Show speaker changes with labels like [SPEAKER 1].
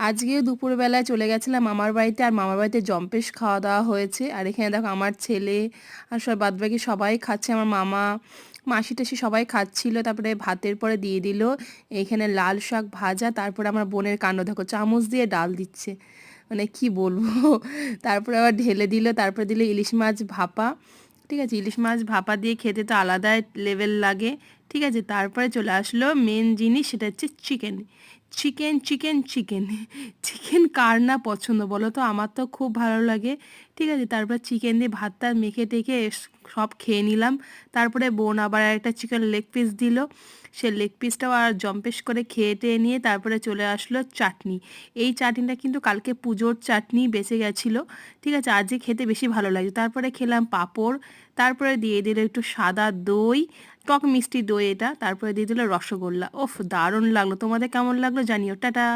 [SPEAKER 1] আজকেও দুপুরবেলায় চলে গেছিলাম মামার বাড়িতে, আর মামার বাড়িতে জম্পেশ খাওয়া দাওয়া হয়েছে। আর এখানে দেখো আমার ছেলে আর সব বাদবাকি সবাই খাচ্ছে, আমার মামা মাসি টাসি সবাই খাচ্ছিল। তারপরে ভাতের পরে দিয়ে দিল এইখানে লাল শাক ভাজা, তারপরে আমার বোনের কাণ্ড দেখো চামচ দিয়ে ডাল দিচ্ছে, মানে কি বলবো। তারপরে আবার ঢেলে দিল, তারপরে দিল ইলিশ মাছ ভাপা। ঠিক আছে, ইলিশ মাছ ভাপা দিয়ে খেতে তো আলাদাই লেভেল লাগে। ঠিক আছে, তারপরে চলে আসলো মেন জিনিস, সেটা হচ্ছে chicken. Chicken chicken chicken chicken কার না পছন্দ বলো তো, আমার তো খুব ভালো লাগে। ঠিক আছে, তারপর চিকেন দিয়ে ভাতটা মেখে টেখে সব খেয়ে নিলাম। তারপরে বোন আবার একটা চিকেন লেগ পিস দিল, সে লেগ পিসটাও আর জম্পেশ করে খেয়ে টেয়ে নিয়ে তারপরে চলে আসলো চাটনি। এই চাটনিটা কিন্তু কালকে পুজোর চাটনি বেঁচে গেছিলো। ঠিক আছে, আজকে খেতে বেশি ভালো লাগে। তারপরে খেলাম পাঁপড়, তারপরে দিয়ে দিল একটু সাদা দই, টক মিষ্টি দই এটা, তারপরে দিয়ে দিল রসগোল্লা। ওফ, দারুণ লাগলো। তোমাদের কেমন লাগলো জানিও। টাটা।